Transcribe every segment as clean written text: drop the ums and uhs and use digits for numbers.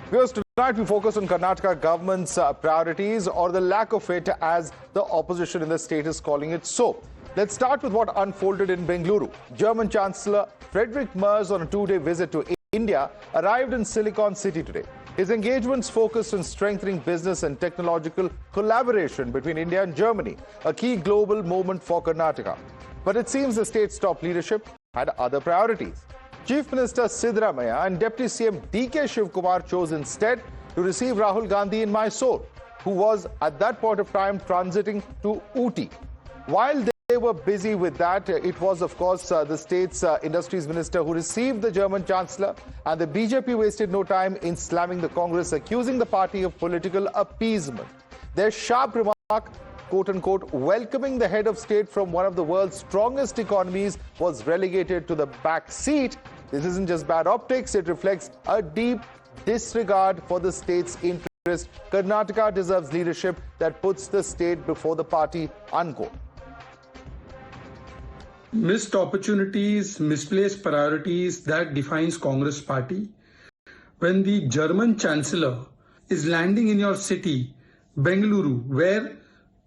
Because tonight we focus on Karnataka government's priorities or the lack of it, as the opposition in the state is calling it so. Let's start with what unfolded in Bengaluru. German Chancellor Friedrich Merz, on a two-day visit to India, arrived in Silicon City today. His engagements focused on strengthening business and technological collaboration between India and Germany, a key global moment for Karnataka. But it seems the state's top leadership had other priorities. Chief Minister Siddaramaiah and Deputy CM DK Shivakumar chose instead to receive Rahul Gandhi in Mysore, who was at that point of time transiting to Ooty. While they were busy with that, it was of course the state's industries minister who received the German Chancellor, and the BJP wasted no time in slamming the Congress, accusing the party of political appeasement. Their sharp remark, quote-unquote, welcoming the head of state from one of the world's strongest economies, was relegated to the back seat. This isn't just bad optics, it reflects a deep disregard for the state's interest. Karnataka deserves leadership that puts the state before the party, unquote. Missed opportunities, misplaced priorities, that defines Congress party. When the German Chancellor is landing in your city, Bengaluru, where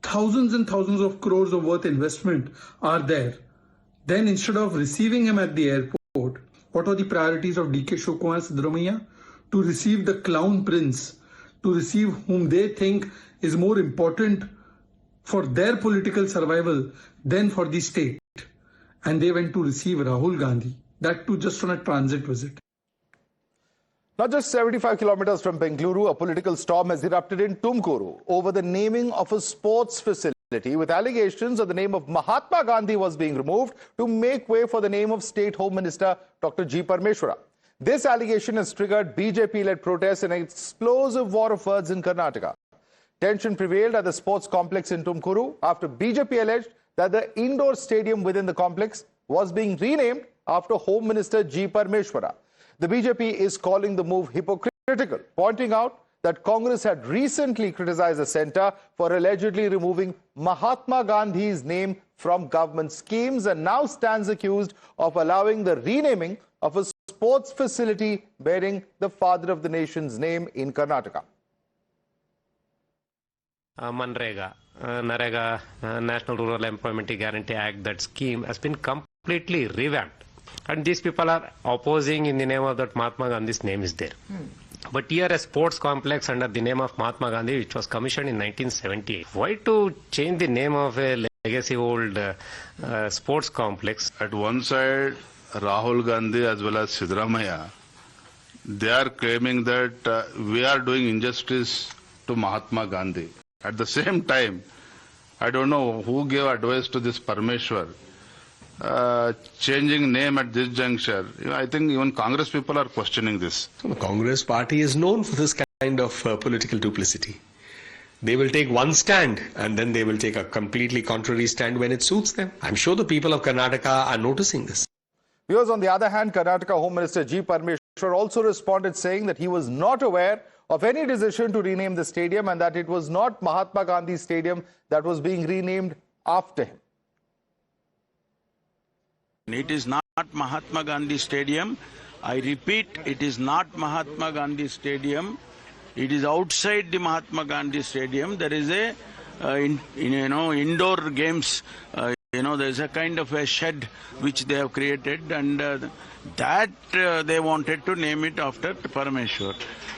thousands and thousands of crores of worth investment are there, then instead of receiving him at the airport, what are the priorities of DK Shivakumar Siddaramaiah? To receive the clown prince, to receive whom they think is more important for their political survival than for the state. And they went to receive Rahul Gandhi, that too just on a transit visit. Not just 75 kilometers from Bengaluru, a political storm has erupted in Tumakuru over the naming of a sports facility, with allegations that the name of Mahatma Gandhi was being removed to make way for the name of State Home Minister Dr. G. Parmeshwara. This allegation has triggered BJP-led protests and an explosive war of words in Karnataka. Tension prevailed at the sports complex in Tumakuru after BJP alleged that the indoor stadium within the complex was being renamed after Home Minister G. Parmeshwara. The BJP is calling the move hypocritical, pointing out that Congress had recently criticized the centre for allegedly removing Mahatma Gandhi's name from government schemes, and now stands accused of allowing the renaming of a sports facility bearing the father of the nation's name in Karnataka. Manrega, Narega, National Rural Employment Guarantee Act, that scheme has been completely revamped. And these people are opposing in the name of that Mahatma Gandhi's name is there. But here a sports complex under the name of Mahatma Gandhi, which was commissioned in 1978. Why to change the name of a legacy old sports complex? At one side, Rahul Gandhi as well as Siddaramaiah, they are claiming that we are doing injustice to Mahatma Gandhi. At the same time, I don't know who gave advice to this Parmeshwar, changing name at this juncture. I think even Congress people are questioning this. The Congress party is known for this kind of political duplicity. They will take one stand and then they will take a completely contrary stand when it suits them. I'm sure the people of Karnataka are noticing this. Viewers, on the other hand, Karnataka Home Minister G. Parmeshwar also responded, saying that he was not aware of any decision to rename the stadium and that it was not Mahatma Gandhi Stadium that was being renamed after him. It is not Mahatma Gandhi Stadium. I repeat, it is not Mahatma Gandhi Stadium. It is outside the Mahatma Gandhi Stadium. There is a, indoor games. There is a kind of a shed which they have created, and that they wanted to name it after Parameshwar.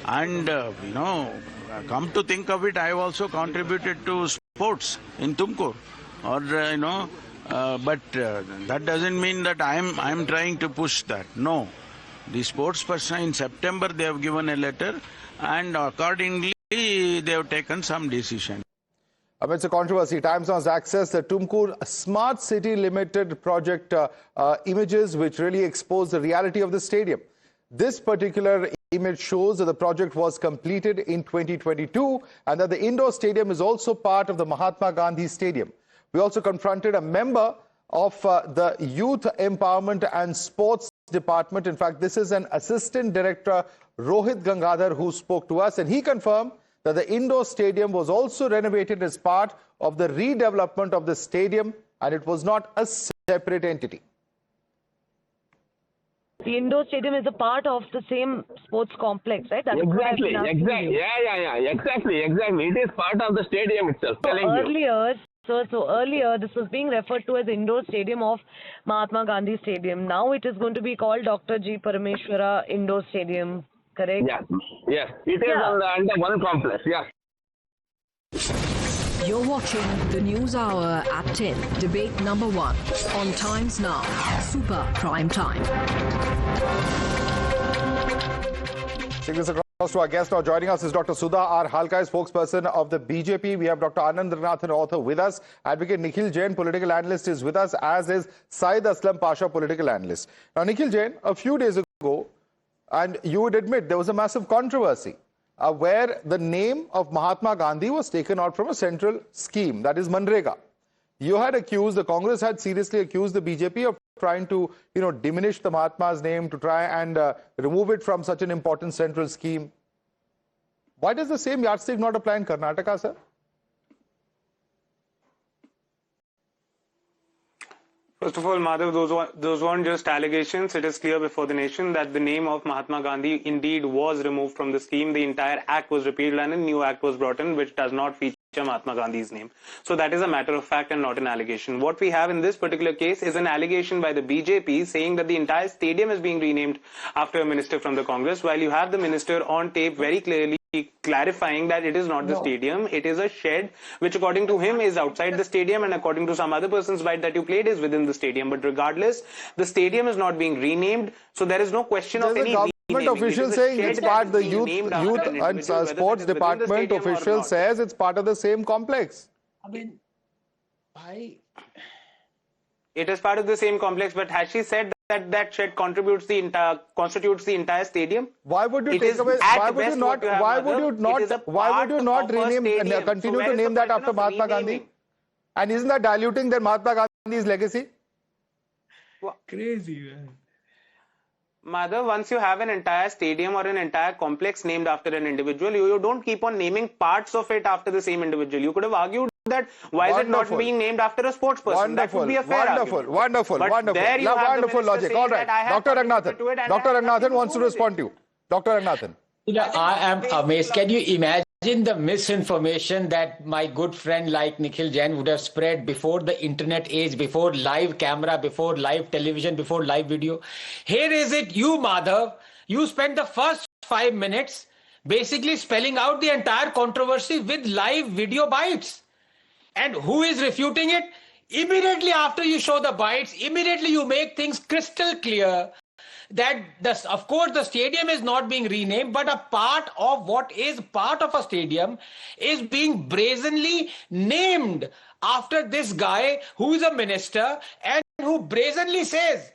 And come to think of it, I have also contributed to sports in Tumakuru, or but that doesn't mean that I am trying to push that. No, the sports person in September they have given a letter, and accordingly they have taken some decision. Amidst a controversy, Times Now's access the Tumakuru Smart City Limited project images, which really expose the reality of the stadium. This particular image shows that the project was completed in 2022 and that the indoor stadium is also part of the Mahatma Gandhi Stadium. We also confronted a member of the Youth Empowerment and Sports Department. In fact, this is an Assistant Director, Rohit Gangadhar, who spoke to us, and he confirmed that the indoor stadium was also renovated as part of the redevelopment of the stadium and it was not a separate entity. The indoor stadium is a part of the same sports complex, right? That's Exactly. Yeah. Exactly. It is part of the stadium itself. So earlier, this was being referred to as indoor stadium of Mahatma Gandhi Stadium. Now it is going to be called Dr. G. Parameswara Indoor Stadium, correct? Yes. It is under one complex, yes. You're watching the News Hour at 10, debate number 1 on Times Now, Super Prime Time. Taking this across to our guest now. Joining us is Dr. Sidda R. Halkai, spokesperson of the BJP. We have Dr. Anandranath, author, with us. Advocate Nikhil Jain, political analyst, is with us, as is Syed Aslam Pasha, political analyst. Now, Nikhil Jain, a few days ago, and you would admit there was a massive controversy where the name of Mahatma Gandhi was taken out from a central scheme, that is Manrega. You had accused, the Congress had seriously accused the BJP of trying to, diminish the Mahatma's name, to try and remove it from such an important central scheme. Why does the same yardstick not apply in Karnataka, sir? First of all, Madhav, those weren't just allegations. It is clear before the nation that the name of Mahatma Gandhi indeed was removed from the scheme. The entire act was repealed and a new act was brought in which does not feature Mahatma Gandhi's name. So that is a matter of fact and not an allegation. What we have in this particular case is an allegation by the BJP saying that the entire stadium is being renamed after a minister from the Congress, while you have the minister on tape very clearly clarifying that it is not the stadium, it is a shed which according to him is outside the stadium, and according to some other person's bite that you played is within the stadium. But regardless, the stadium is not being renamed, so there is no question of any government official saying it's part, the youth and sports department official says it's part of the same complex. I mean, it is part of the same complex, but has she said that shed constitutes the entire stadium? Why would you take away? Why would you not continue to name that after Mahatma Gandhi? And isn't that diluting then Mahatma Gandhi's legacy? Crazy, man. Madhav, once you have an entire stadium or an entire complex named after an individual, you don't keep on naming parts of it after the same individual. You could have argued that why is it not being named after a sports person? That would be a fair argument. Wonderful. Logic. All right. Dr. Ragnathan wants to respond to you. Dr. Ragnathan. I am amazed. Can you imagine the misinformation that my good friend like Nikhil Jain would have spread before the internet age, before live camera, before live television, before live video? Here is it, you Madhav, you spent the first 5 minutes basically spelling out the entire controversy with live video bites. And who is refuting it? Immediately after you show the bites, immediately you make things crystal clear that of course the stadium is not being renamed, but a part of what is part of a stadium is being brazenly named after this guy who is a minister and who brazenly says,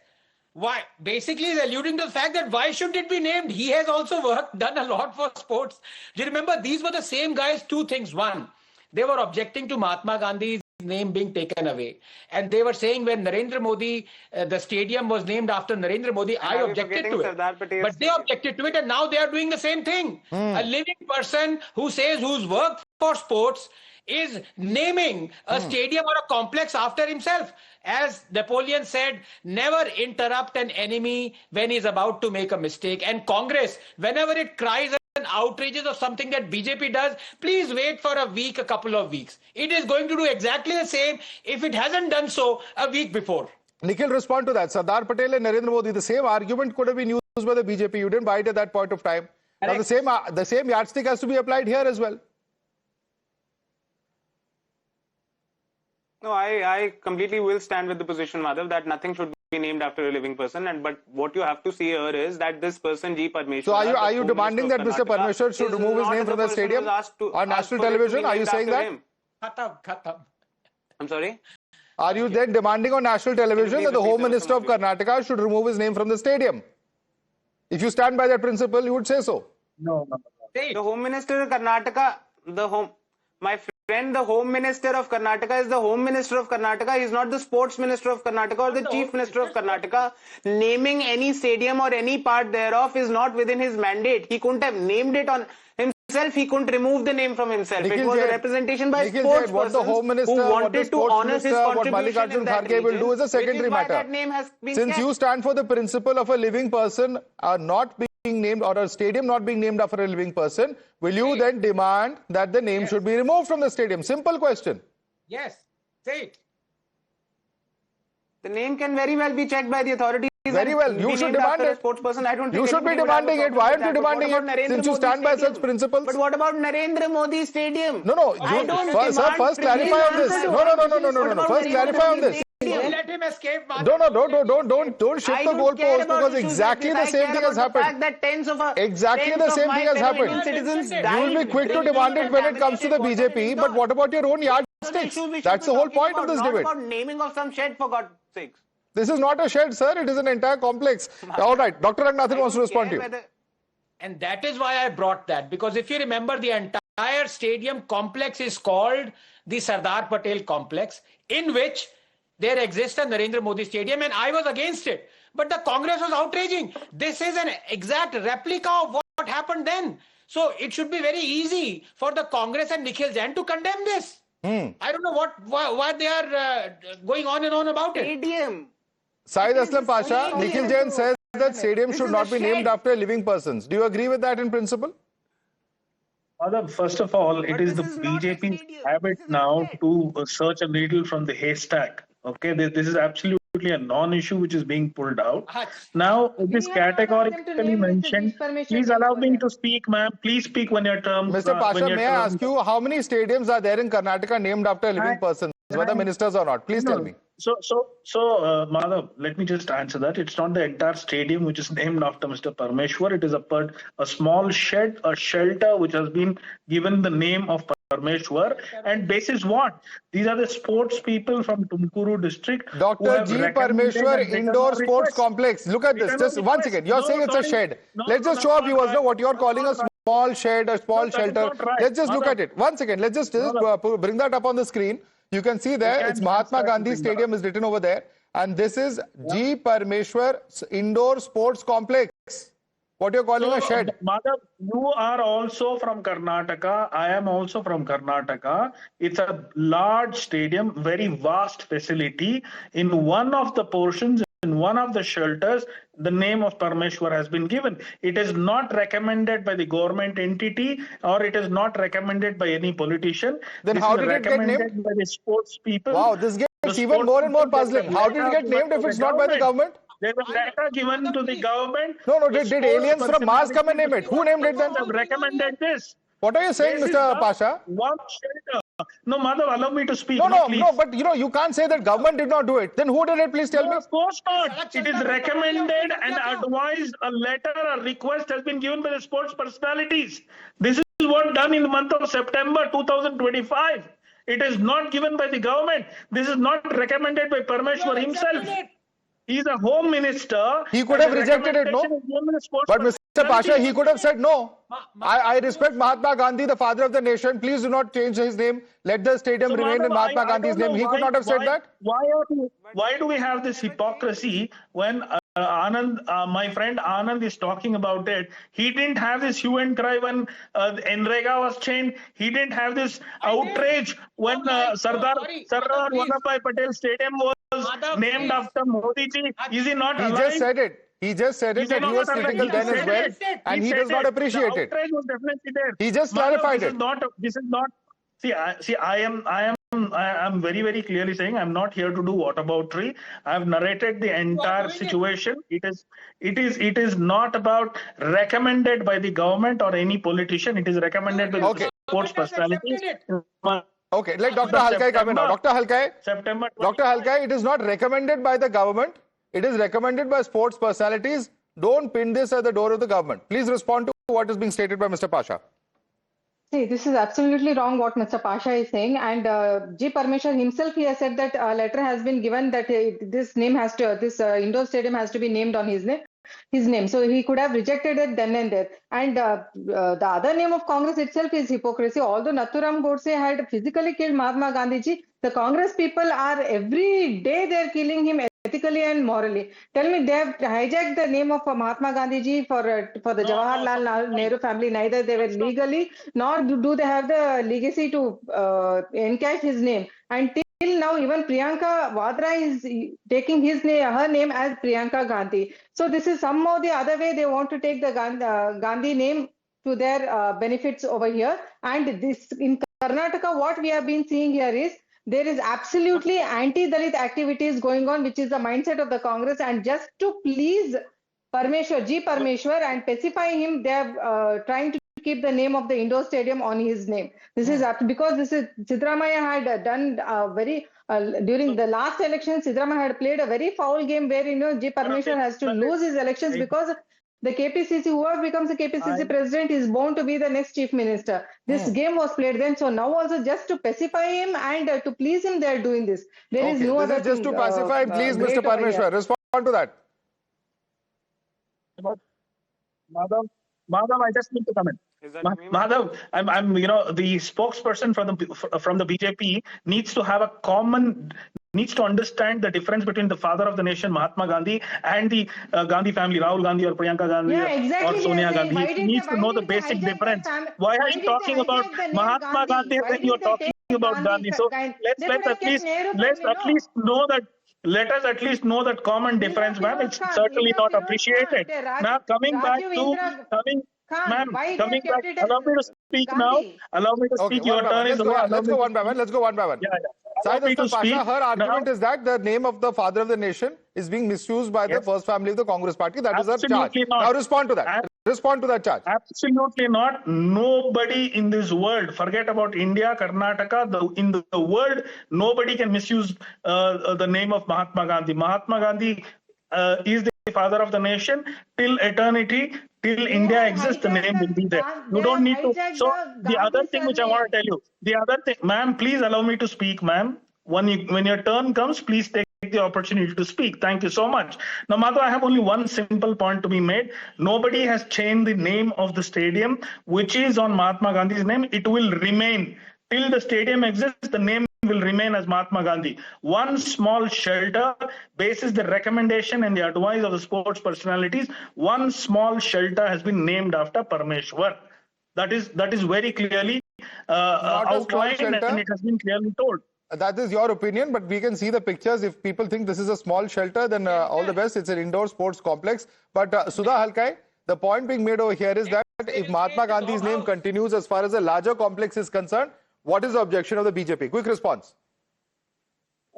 why, basically is alluding to the fact that why should it be named? He has also done a lot for sports. Do you remember these were the same guys? Two things. One, they were objecting to Mahatma Gandhi's name being taken away, and they were saying when Narendra Modi, the stadium was named after Narendra Modi, I objected to it, but they objected to it, and now they are doing the same thing. A living person who says who's worked for sports is naming a stadium or a complex after himself. As Napoleon said, never interrupt an enemy when he's about to make a mistake. And Congress, whenever it cries and outrages of something that BJP does, please wait for a week, a couple of weeks. It is going to do exactly the same if it hasn't done so a week before. Nikhil, respond to that. Sardar Patel and Narendra Modi, the same argument could have been used by the BJP. You didn't buy it at that point of time. Now the same yardstick has to be applied here as well. No, I completely will stand with the position, Madhav, that nothing should be named after a living person. But what you have to see here is that this person, G. Parmeshwar. So are you demanding that Mr. Parmeshwar should remove his name from the stadium on national television? Are you saying that? Khatam. I'm sorry? Are you then demanding on national television that the Home Minister of Karnataka should remove his name from the stadium? If you stand by that principle, you would say so. No. The Home Minister of Karnataka, my friend, the Home Minister of Karnataka is the Home Minister of Karnataka. He is not the Sports Minister of Karnataka or the Chief Minister of Karnataka. Naming any stadium or any part thereof is not within his mandate. He couldn't have named it on himself. himself, he couldn't remove the name from himself. It was a representation by Nikhil sports Jain, what the Home Minister, who what the wanted to Sports honor his Minister, what contribution Mallikarjun in that Kharge will do is a region, secondary which is why matter. that name has been Since kept. you stand for the principle of a living person not being named, or a stadium not being named after a living person, will you then demand that the name should be removed from the stadium? Simple question. Yes, say it. The name can very well be checked by the authorities. Very well, you should demand it. Sports person. I don't You think should be anybody would have a demanding it. problem Why with aren't you that. But demanding what about it? Narendra Since you Modi stand by Stadium? such principles. But what about Narendra Modi Stadium? No, I don't sir, first clarify on this. No. First clarify on this. Let him escape. Don't shift the goalpost, because exactly the same thing has happened. Exactly the same thing has happened. You will be quick to demand it when it comes to the BJP, but what about your own yardsticks? That's the whole point of this debate. Not about naming of some shed, for God's sakes. This is not a shed, sir. It is an entire complex. All right, Dr. Ranganathan wants to respond to you. And that is why I brought that, because if you remember, the entire stadium complex is called the Sardar Patel complex, in which there exists a Narendra Modi Stadium, and I was against it. But the Congress was outraging. This is an exact replica of what happened then. So it should be very easy for the Congress and Nikhil Jain to condemn this. I don't know why they are going on and on about it. Stadium. Syed Aslam Pasha, Nikhil Jain says that stadium should not be named after living persons. Do you agree with that in principle? First of all, it is the BJP's habit now to search a needle from the haystack. Okay, this is absolutely a non-issue which is being pulled out. Now, it is categorically mentioned. Please allow me to speak, ma'am. Please speak when your term. Mr. Pasha, may I ask you, how many stadiums are there in Karnataka named after living persons, whether ministers or not? Please tell me. So, Madhav, let me just answer that. It's not the entire stadium which is named after Mr. Parameshwar. It is a small shed, a shelter which has been given the name of Parameshwar. And basis what? These are the sports people from Tumakuru district. Dr. G. Parameshwar Indoor Sports Complex. Look at this. Just once again, you're saying it's a shed. Let's just show our viewers know what you're calling a small shed, a small shelter. Let's just look at it. Once again, let's just bring that up on the screen. You can see there, it's Mahatma Gandhi Stadium is written over there. And this is G. Parameshwar Indoor Sports Complex. What you're calling a shed. Madhav, you are also from Karnataka. I am also from Karnataka. It's a large stadium, very vast facility. In one of the portions, in one of the shelters, the name of Parameshwar has been given. It is not recommended by the government entity, or it is not recommended by any politician. Then how did it get named? By the sports people. Wow, this gets even more and more puzzling. How did it get named if it's not by the government? There was letter given to the government. No, did aliens from Mars come and name it? Who named it then? Have recommended this. What are you saying, Mr. Pasha? One shelter. No, Madhav, allow me to speak. No, but you can't say that government did not do it. Then who did it? Please tell me. Of course not. It is recommended and advised. A letter, a request has been given by the sports personalities. This is what done in the month of September 2025. It is not given by the government. This is not recommended by Parameshwar himself. He's a home minister. He could have rejected it, no? But Mr. Pasha, he could have said no. I respect Mahatma Gandhi, the father of the nation. Please do not change his name. Let the stadium remain in Mahatma Gandhi's name. He could not have said that. Why do we have this hypocrisy when Anand, my friend Anand is talking about it? He didn't have this hue and cry when Enrega was changed. He didn't have this outrage when Sardar Vallabhbhai Patel Stadium was named after Modi ji. Is he not alive? He just said it. He just said it that he was critical then as well, and he does not appreciate it. Was definitely there. He just clarified it. This is not. See, I am very, very clearly saying I'm not here to do whataboutery. I've narrated the entire situation. It is not about recommended by the government or any politician. It is recommended by the sports personalities. Okay, let Dr. Halkai come in now. Dr. Halkai, it is not recommended by the government. It is recommended by sports personalities. Don't pin this at the door of the government. Please respond to what is being stated by Mr. Pasha. See, this is absolutely wrong what Mr. Pasha is saying, and G. Parameshwar himself, he has said that a letter has been given that this indoor stadium has to be named on his name. So he could have rejected it then and there. And the other name of Congress itself is hypocrisy. Although Nathuram Godse had physically killed Mahatma Gandhi ji, the Congress people are every day they're killing him. ethically and morally. Tell me, they have hijacked the name of Mahatma Gandhi ji for the Jawaharlal Nehru family. Neither they were legally, nor do they have the legacy to encash his name. And till now, even Priyanka Vadra is taking her name as Priyanka Gandhi. So this is somehow the other way they want to take the Gandhi name to their benefits over here. And this in Karnataka, what we have been seeing here is there is absolutely anti-Dalit activities going on, which is the mindset of the Congress. And just to please G. Parmeshwar and pacify him, they are trying to keep the name of the indoor stadium on his name. This is because this is Siddaramaiah had done very during the last election. Siddaramaiah had played a very foul game where G. Parmeshwar has to lose his elections because the KPCC, whoever becomes the KPCC president is bound to be the next chief minister. This game was played then. So now also just to pacify him and to please him, they are doing this. There is no other just thing, to pacify, please, Mr. Parmeshwar, respond to that. Madhav, I just need to comment. Madhav, I'm the spokesperson from the BJP needs to understand the difference between the father of the nation, Mahatma Gandhi, and the Gandhi family, Rahul Gandhi or Priyanka Gandhi or Sonia Gandhi. He needs to know the basic difference. Why are you talking about Mahatma Gandhi when you're talking about Gandhi? So let's at least know that. Let us at least know that common difference, ma'am. It's certainly not appreciated. Now, coming back, allow me to speak now. Allow me to speak. Your turn is over. Let's go one by one. Her argument is that the name of the father of the nation is being misused by the first family of the Congress party. That is her charge. Now respond to that. Respond to that charge. Absolutely not. Nobody in this world, forget about India, Karnataka, in the world, nobody can misuse the name of Mahatma Gandhi. Mahatma Gandhi is the father of the nation till eternity. Till India exists, the name will be there. You don't need to. So the other thing which I want to tell you, the other thing, ma'am, please allow me to speak, ma'am. When your turn comes, please take the opportunity to speak. Thank you so much. Now, Madhav, I have only one simple point to be made. Nobody has changed the name of the stadium, which is on Mahatma Gandhi's name. It will remain till the stadium exists. The name will remain as Mahatma Gandhi. One small shelter, basis the recommendation and the advice of the sports personalities, one small shelter has been named after Parmeshwar. That is very clearly outlined and it has been clearly told. That is your opinion, but we can see the pictures. If people think this is a small shelter, then all the best. It's an indoor sports complex. But Sudha Halkai, the point being made over here is that if Mahatma Gandhi's name continues as far as a larger complex is concerned, what is the objection of the BJP? Quick response.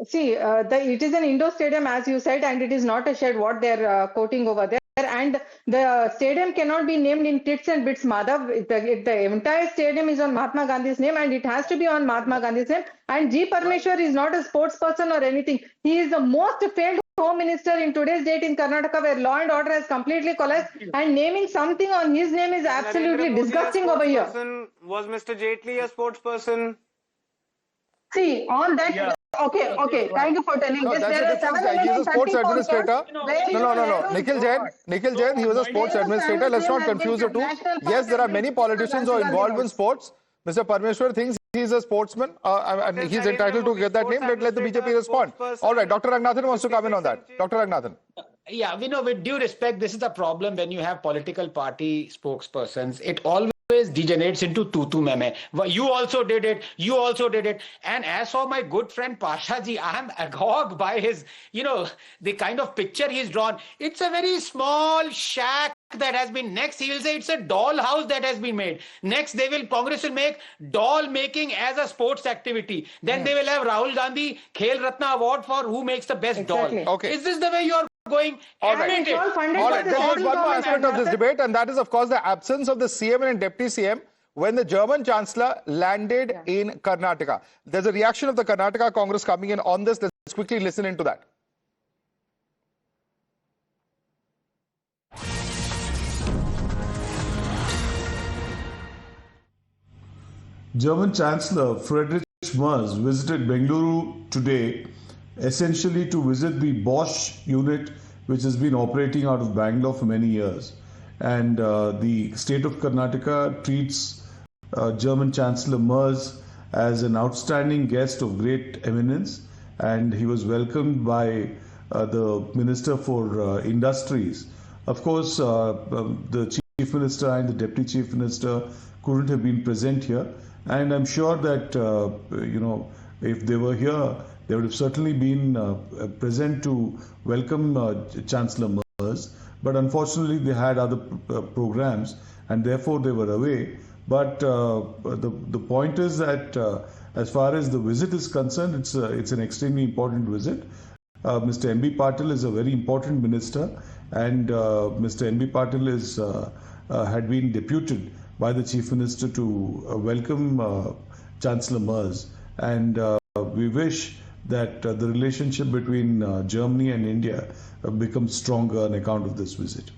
See, it is an indoor stadium, as you said, and it is not a shed, what they're quoting over there. And the stadium cannot be named in tits and bits, Madhav. The entire stadium is on Mahatma Gandhi's name and it has to be on Mahatma Gandhi's name. And G. Parmeshwar is not a sports person or anything. He is the most failed Home Minister in today's date in Karnataka, where law and order has completely collapsed. And naming something on his name is absolutely disgusting over here. Was Mr. Jaitley a sports person? See, on that... Okay. Thank you for telling this. There are 7 He was a sports administrator. No. Nikhil Jain, he was a sports administrator. Let's not confuse the two. Yes, there are many politicians who are involved in sports. Mr. Parmeshwar thinks he's a sportsman and he's entitled to get that name. Let the BJP respond. All right, Dr. Ranganathan wants to come in on that. Dr. Ranganathan. Yeah, with due respect, this is the problem when you have political party spokespersons. It always degenerates into tutu meme. You also did it. You also did it. And as for my good friend Pasha Ji, I am agog by his, the kind of picture he's drawn. It's a very small shack that has been. Next, he will say it's a doll house that has been made. Next, Congress will make doll making as a sports activity. Then they will have Rahul Gandhi Khel Ratna Award for who makes the best doll. Okay. Is this the way you are going? All right. There is one more aspect of this debate, and that is, of course, the absence of the CM and Deputy CM when the German Chancellor landed in Karnataka. There's a reaction of the Karnataka Congress coming in on this. Let's quickly listen into that. German Chancellor Friedrich Merz visited Bengaluru today, essentially to visit the Bosch unit, which has been operating out of Bangalore for many years. And the state of Karnataka treats German Chancellor Merz as an outstanding guest of great eminence, and he was welcomed by the Minister for Industries. Of course, the Chief Minister and the Deputy Chief Minister couldn't have been present here, and I'm sure that if they were here, they would have certainly been present to welcome Chancellor Merz. But unfortunately, they had other programs, and therefore they were away. But the point is that as far as the visit is concerned, it's an extremely important visit. Mr. M.B. Patil is a very important minister, and Mr. M.B. Patil had been deputed by the Chief Minister to welcome Chancellor Merz. And we wish that the relationship between Germany and India becomes stronger on account of this visit.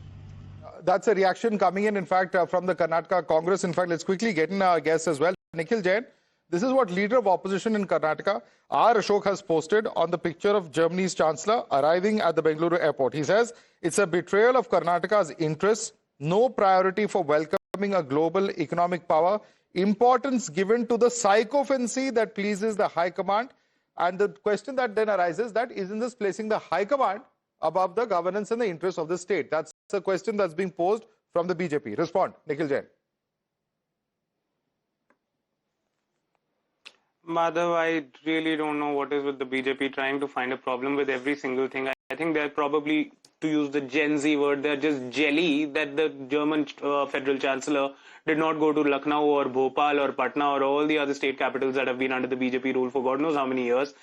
That's a reaction coming in fact, from the Karnataka Congress. In fact, let's quickly get in our guests as well. Nikhil Jain, this is what Leader of Opposition in Karnataka, R. Ashok, has posted on the picture of Germany's Chancellor arriving at the Bengaluru airport. He says, it's a betrayal of Karnataka's interests, no priority for welcoming a global economic power, importance given to the sycophancy that pleases the High Command. And the question that then arises, that isn't this placing the High Command above the governance and the interests of the state? That's a question that's being posed from the BJP. Respond, Nikhil Jain. Madhav, I really don't know what is with the BJP trying to find a problem with every single thing. I think they're probably, to use the Gen Z word, they're just jelly that the German federal chancellor did not go to Lucknow or Bhopal or Patna or all the other state capitals that have been under the BJP rule for God knows how many years.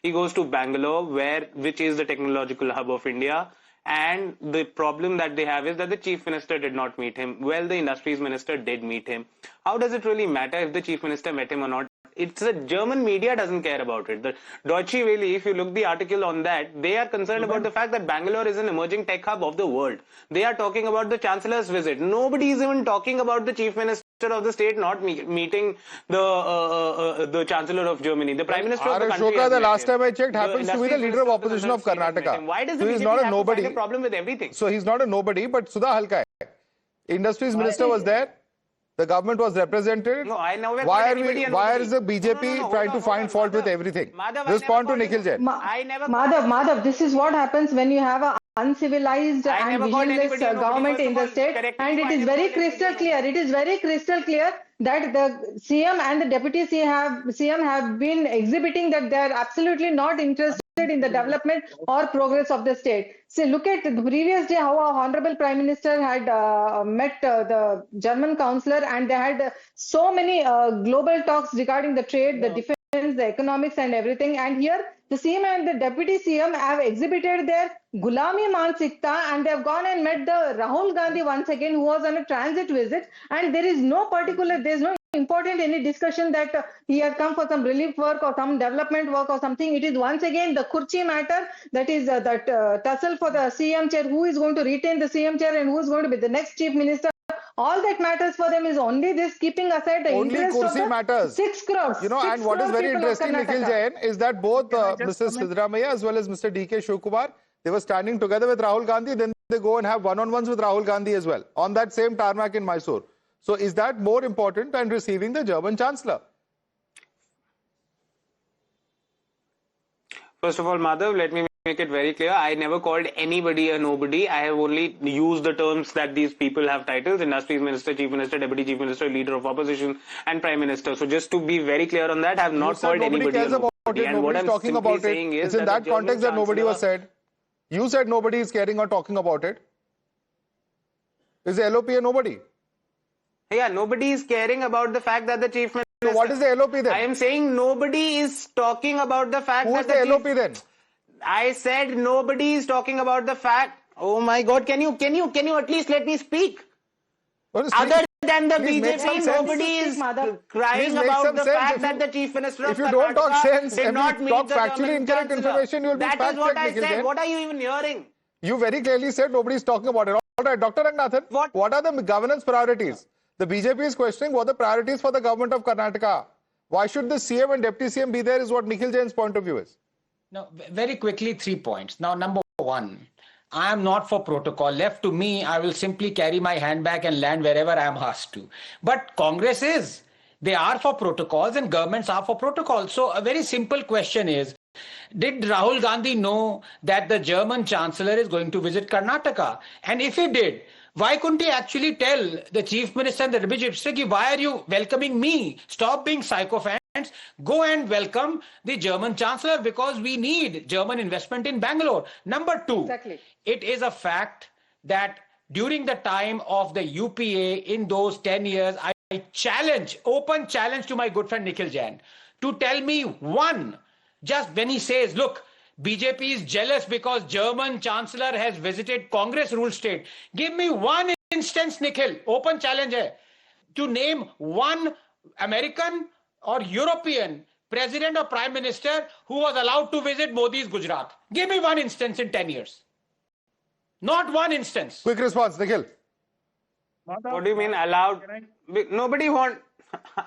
He goes to Bangalore, which is the technological hub of India. And the problem that they have is that the chief minister did not meet him. Well, the industries minister did meet him. How does it really matter if the chief minister met him or not? It's the German media doesn't care about it. The Deutsche Welle, if you look the article on that, they are concerned about the fact that Bangalore is an emerging tech hub of the world. They are talking about the chancellor's visit. Nobody is even talking about the chief minister of the state not meeting the chancellor of Germany. The prime minister of the country. Ashoka, the last time I checked, happens to be the leader of opposition of Karnataka. Why does the BJP not have to find a problem with everything? So he's not a nobody, but Sudha Halka hai. Industries minister was there. The government was represented. No, I never why is the BJP trying to find fault with everything? Respond to Nikhil Jain. Madhav, this is what happens when you have an uncivilized and visionless government in the state, and it is very crystal clear. It is very crystal clear that the CM and the Deputy CM have been exhibiting that they are absolutely not interested in the development or progress of the state. See, look at the previous day how our Honorable Prime Minister had met the German Chancellor, and they had so many global talks regarding the trade, the defense, the economics and everything. And here the CM and the Deputy CM have exhibited their Gulami Mansikta, and they have gone and met the Rahul Gandhi once again, who was on a transit visit, and there is no important any discussion that he has come for some relief work or some development work or something. It is once again the Kurchi matter, that is that tussle for the CM chair, who is going to retain the CM chair and who is going to be the next chief minister. All that matters for them is only this, keeping aside the only interest of the matters. 6 crores. And what is very interesting, Nikhil Jain, is that both Mr. Siddaramaiah as well as Mr. DK Shivakumar, they were standing together with Rahul Gandhi, then they go and have one-on-ones with Rahul Gandhi as well, on that same tarmac in Mysore. So is that more important than receiving the German Chancellor? First of all, Madhav, let me make it very clear. I never called anybody a nobody. I have only used the terms that these people have titles: Industries Minister, Chief Minister, Deputy Chief Minister, Leader of Opposition and Prime Minister. So just to be very clear on that, I have not called anybody a nobody. And what I'm talking about saying is it's in that context that nobody was said. You said nobody is caring or talking about it. Is the LOP a nobody? Yeah, nobody is caring about the fact that the Chief Minister... So what is the LOP then? I am saying nobody is talking about the fact that the LOP then? I said nobody is talking about the fact... Oh my God, can you at least let me speak? Other than the BJP, nobody is crying about the fact that the Chief Minister of Karnataka did not meet the factually incorrect information, you will be fact-checked. That is what I said. What are you even hearing? You very clearly said nobody is talking about it. All right, Dr. Ranganathan, what are the governance priorities? The BJP is questioning what the priorities for the government of Karnataka. Why should the CM and Deputy CM be there is what Nikhil Jain's point of view is. Now, very quickly, 3 points. Now, number 1, I am not for protocol. Left to me, I will simply carry my handbag and land wherever I am asked to. But Congress is. They are for protocols and governments are for protocols. So a very simple question is, Did Rahul Gandhi know that the German Chancellor is going to visit Karnataka? And if he did, why couldn't he actually tell the Chief Minister and the Deputy Chief Minister, why are you welcoming me? Stop being sycophants. Go and welcome the German Chancellor, because we need German investment in Bangalore. Number two, it is a fact that during the time of the UPA in those 10 years, I challenge, open challenge to my good friend Nikhil Jain to tell me one, just when he says, look, BJP is jealous because German Chancellor has visited Congress ruled state. Give me one instance, Nikhil, open challenge hai, to name one American or European president or prime minister who was allowed to visit Modi's Gujarat. Give me one instance in 10 years. Not one instance. Quick response, Nikhil. What do you mean allowed? Nobody want.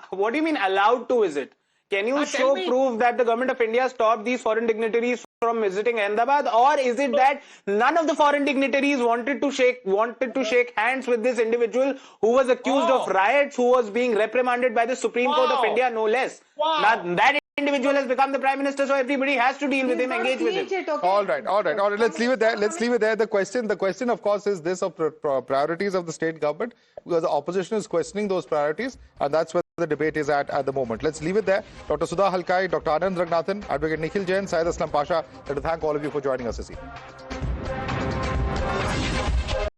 What do you mean allowed to visit? Can you show proof that the government of India stopped these foreign dignitaries from visiting Ahmedabad, or is it that none of the foreign dignitaries wanted to shake hands with this individual who was accused of riots, who was being reprimanded by the Supreme Court of India, no less? Now, that individual has become the Prime Minister, so everybody has to deal with him, engage with him. All right. Let's leave it there. The question, of course, is this of priorities of the state government, because the opposition is questioning those priorities, and that's where the debate is at the moment. Let's leave it there. Dr. Sudha Halkai, Dr. Anand Ragnathan, Advocate Nikhil Jain, Syed Aslam Pasha, I'd like to thank all of you for joining us this evening.